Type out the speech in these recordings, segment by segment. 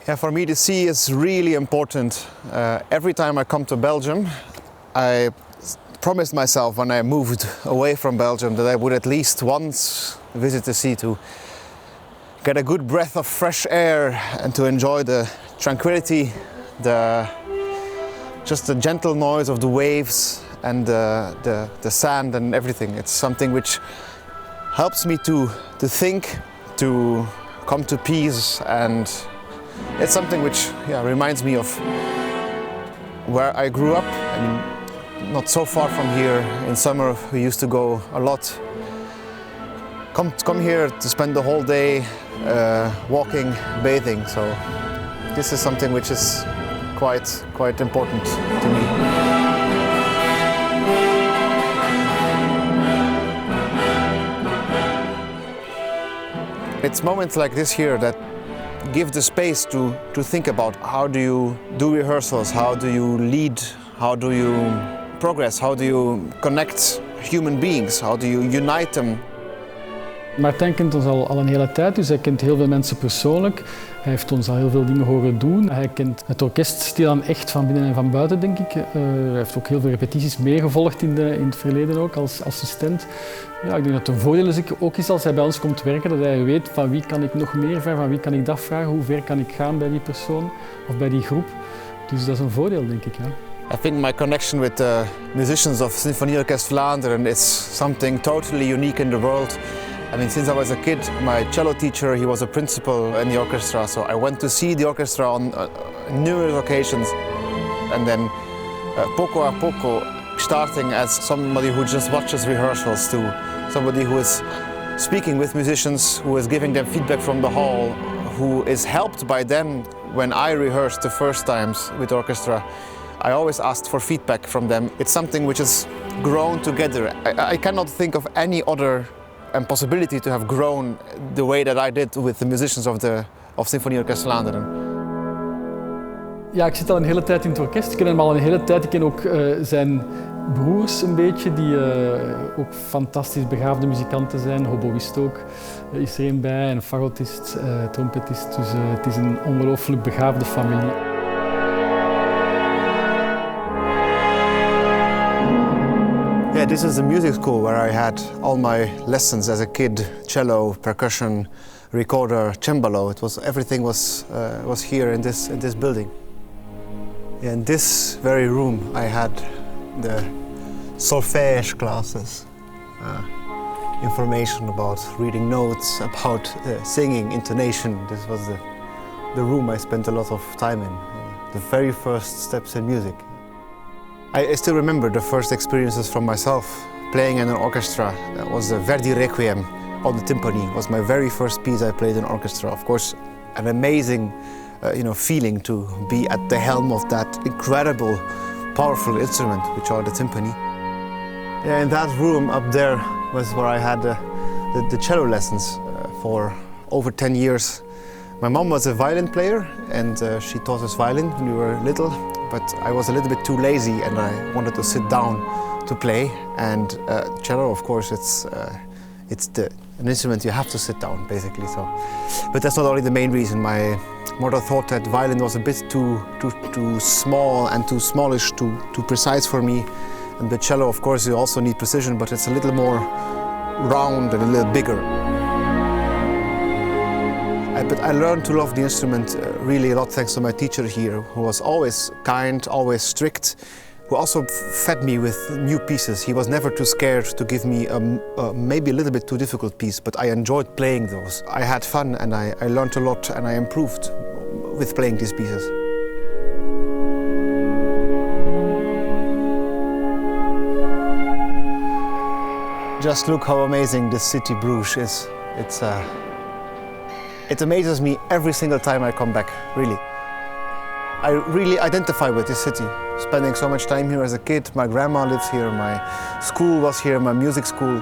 Yeah, for me the sea is really important. Every time I come to Belgium, I promised myself when I moved away from Belgium that I would at least once visit the sea to get a good breath of fresh air and to enjoy the tranquility, just the gentle noise of the waves and the sand and everything. It's something which helps me to think, to come to peace, and it's something which reminds me of where I grew up. I mean, not so far from here. In summer we used to go a lot. Come here to spend the whole day walking, bathing. So this is something which is quite important to me. It's moments like this here that give the space to think about how do you do rehearsals, how do you lead, how do you progress, how do you connect human beings, how do you unite them. Martijn kent ons al een hele tijd, dus hij kent heel veel mensen persoonlijk. Hij heeft ons al heel veel dingen horen doen. Hij kent het orkest stilaan echt van binnen en van buiten, denk ik. Hij heeft ook heel veel repetities meegevolgd in het verleden ook als assistent. Ja, ik denk dat het een voordeel ook is als hij bij ons komt werken, dat hij weet van wie kan ik nog meer vragen, van wie kan ik dat vragen, hoe ver kan ik gaan bij die persoon of bij die groep. Dus dat is een voordeel, denk ik. Ja. I think my connection with the musicians of Sinfonieorkest Vlaanderen is something totally unique in the world. I mean, since I was a kid, my cello teacher, he was a principal in the orchestra, so I went to see the orchestra on numerous occasions. And then poco a poco, starting as somebody who just watches rehearsals to somebody who is speaking with musicians, who is giving them feedback from the hall, who is helped by them when I rehearsed the first times with orchestra. I always asked for feedback from them. It's something which has grown together. I cannot think of any other possibility to have grown the way that I did with the musicians of Sinfonieorkest Vlaanderen. Ja, ik zit al een hele tijd in het orkest. Ik ken hem al een hele tijd. Ik ken ook zijn broers een beetje, die ook fantastisch begaafde muzikanten zijn. Hoboïst ook is er een bij, en fagotist, trompetist. Dus het is een ongelooflijk begaafde familie. Yeah, this is the music school where I had all my lessons as a kid: cello, percussion, recorder, cembalo. Everything was here in this building. Yeah, in this very room I had the solfège classes, information about reading notes, about singing, intonation. This was the room I spent a lot of time in. The very first steps in music. I still remember the first experiences from myself playing in an orchestra. That was the Verdi Requiem on the timpani. It was my very first piece I played in orchestra. Of course, an amazing feeling to be at the helm of that incredible, powerful instrument, which are the timpani. Yeah, in that room up there was where I had the cello lessons for over 10 years. My mom was a violin player, and she taught us violin when we were little. But I was a little bit too lazy and I wanted to sit down to play. And cello, of course, it's an instrument you have to sit down, basically. So, but that's not only the main reason. My mother thought that violin was a bit too small and too smallish, too precise for me. And the cello, of course, you also need precision, but it's a little more round and a little bigger. But I learned to love the instrument really a lot thanks to my teacher here, who was always kind, always strict, who also fed me with new pieces. He was never too scared to give me maybe a little bit too difficult piece, but I enjoyed playing those. I had fun and I learned a lot and I improved with playing these pieces. Just look how amazing this city Bruges is. It amazes me every single time I come back, really. I really identify with this city. Spending so much time here as a kid, my grandma lives here, my school was here, my music school.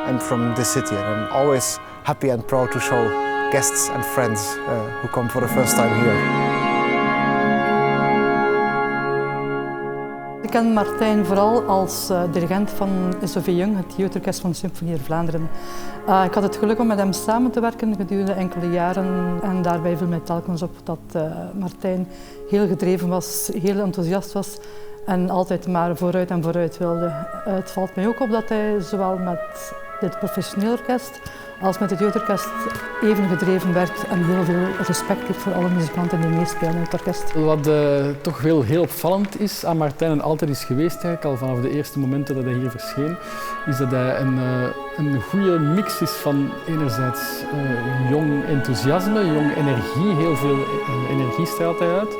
I'm from this city and I'm always happy and proud to show guests and friends who come for the first time here. ken Martijn vooral als dirigent van SOV Jong, het jeugdorkest van de Symfonie Vlaanderen. Ik had het geluk om met hem samen te werken gedurende enkele jaren en daarbij viel mij telkens op dat Martijn heel gedreven was, heel enthousiast was en altijd maar vooruit en vooruit wilde. Het valt mij ook op dat hij zowel met dit professioneel orkest als met het jeugdorkest even gedreven werd en heel veel respect heeft voor alle muzikanten die meespelen in het orkest. Wat toch wel heel opvallend is aan Martijn en altijd is geweest, eigenlijk al vanaf de eerste momenten dat hij hier verscheen, is dat hij een goede mix is van enerzijds jong enthousiasme, jong energie, heel veel energie straalt hij uit,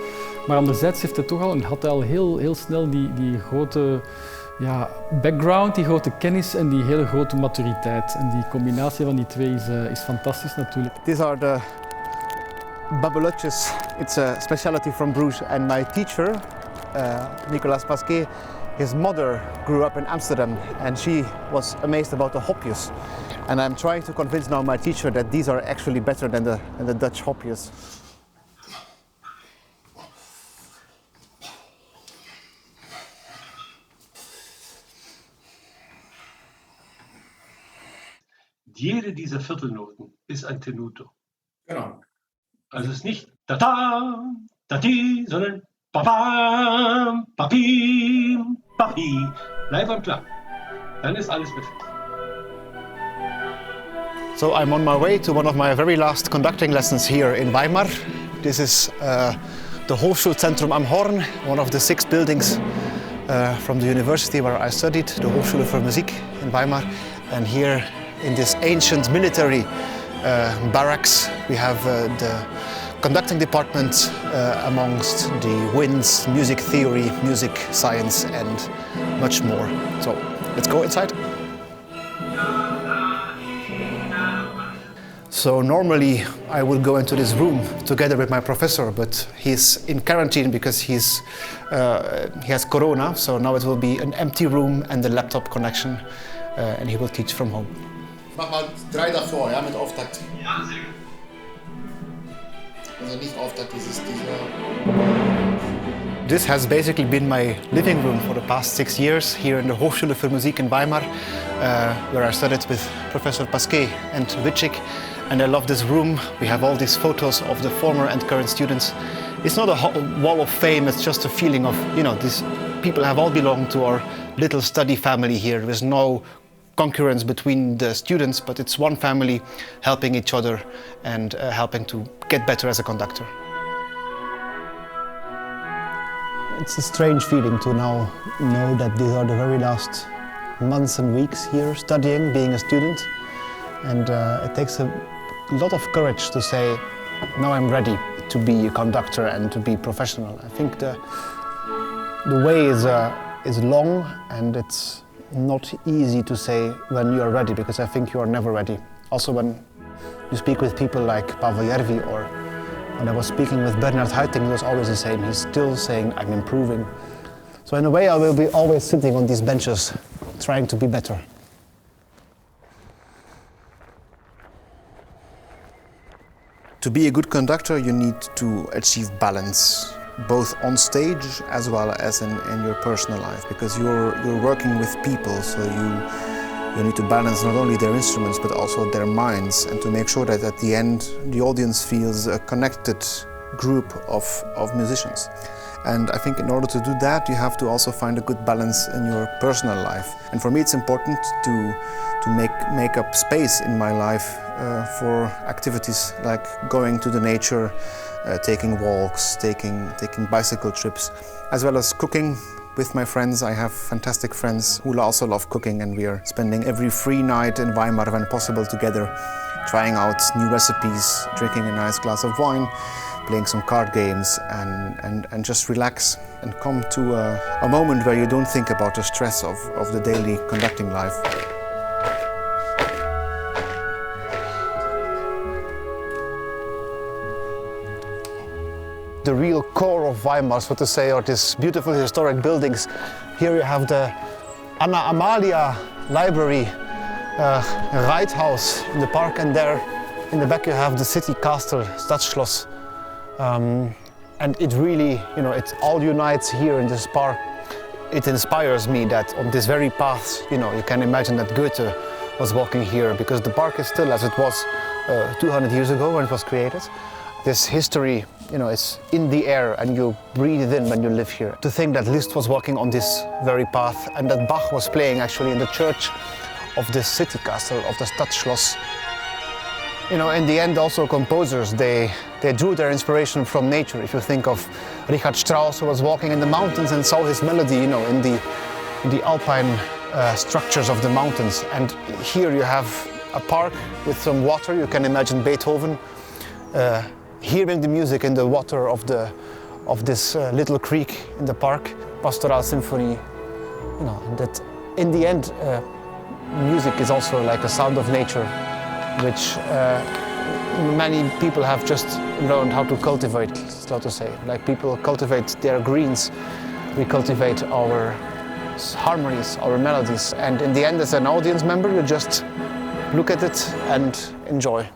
maar anderzijds heeft hij toch al, en had hij al heel snel die grote background, die grote kennis en die hele grote maturiteit. En die combinatie van die twee is fantastisch natuurlijk. These are the babelotjes. It's a specialty from Bruges. And my teacher, Nicolas Pasquet, his mother grew up in Amsterdam and she was amazed about the hopjes. And I'm trying to convince now my teacher that these are actually better than the Dutch hopjes. Jede dieser Viertelnoten ist ein Tenuto. Genau. Also es ist nicht da-da, da-di, sondern ba-bam, ba-bim, ba-bi. Bleib am Klang. Dann ist alles perfekt. So I'm on my way to one of my very last conducting lessons here in Weimar. This is the Hochschulzentrum am Horn, one of the 6 buildings from the university where I studied, the Hochschule für Musik in Weimar. And here in this ancient military barracks we have the conducting department amongst the winds, music theory, music science and much more. So let's go inside. So normally I would go into this room together with my professor, but he's in quarantine because he has corona, so now it will be an empty room and the laptop connection and he will teach from home. Mach mal 3 davor, ja, mit Auftakt. Ja, sehr gut. Also nicht Auftakt, dieses This has basically been my living room for the past 6 years here in the Hochschule für Musik in Weimar, where I studied with Professor Pasquet and Witschik. And I love this room. We have all these photos of the former and current students. It's not a wall of fame, it's just a feeling of, these people have all belonged to our little study family here. There's no concurrence between the students, but it's one family helping each other and helping to get better as a conductor. It's a strange feeling to now know that these are the very last months and weeks here studying, being a student. And it takes a lot of courage to say, now I'm ready to be a conductor and to be professional. I think the way is long and it's not easy to say when you are ready, because I think you are never ready. Also when you speak with people like Pavel Järvi, or when I was speaking with Bernard Haitink, it was always the same. He's still saying, I'm improving. So in a way I will be always sitting on these benches, trying to be better. To be a good conductor, you need to achieve balance, both on stage as well as in your personal life, because you're working with people, so you need to balance not only their instruments but also their minds, and to make sure that at the end the audience feels a connected group of musicians. And I think in order to do that, you have to also find a good balance in your personal life. And for me, it's important to make up space in my life for activities like going to the nature, taking walks, taking bicycle trips, as well as cooking with my friends. I have fantastic friends who also love cooking, and we are spending every free night in Weimar when possible together, trying out new recipes, drinking a nice glass of wine, playing some card games, and just relax and come to a moment where you don't think about the stress of the daily conducting life. The real core of Weimar, so to say, are these beautiful historic buildings. Here you have the Anna Amalia Library, Reithaus in the park, and there in the back you have the city castle, Stadtschloss. And it really, it all unites here in this park. it inspires me that on this very path, you can imagine that Goethe was walking here, because the park is still as it was 200 years ago when it was created. This history, is in the air and you breathe it in when you live here. To think that Liszt was walking on this very path and that Bach was playing actually in the church of this city castle, of the Stadtschloss. In the end also composers, they drew their inspiration from nature. If you think of Richard Strauss, who was walking in the mountains and saw his melody, in the alpine structures of the mountains. And here you have a park with some water. You can imagine Beethoven hearing the music in the water of this little creek in the park. Pastoral Symphony, that in the end music is also like a sound of nature, which many people have just learned how to cultivate, so to say. Like people cultivate their greens, we cultivate our harmonies, our melodies, and in the end as an audience member you just look at it and enjoy.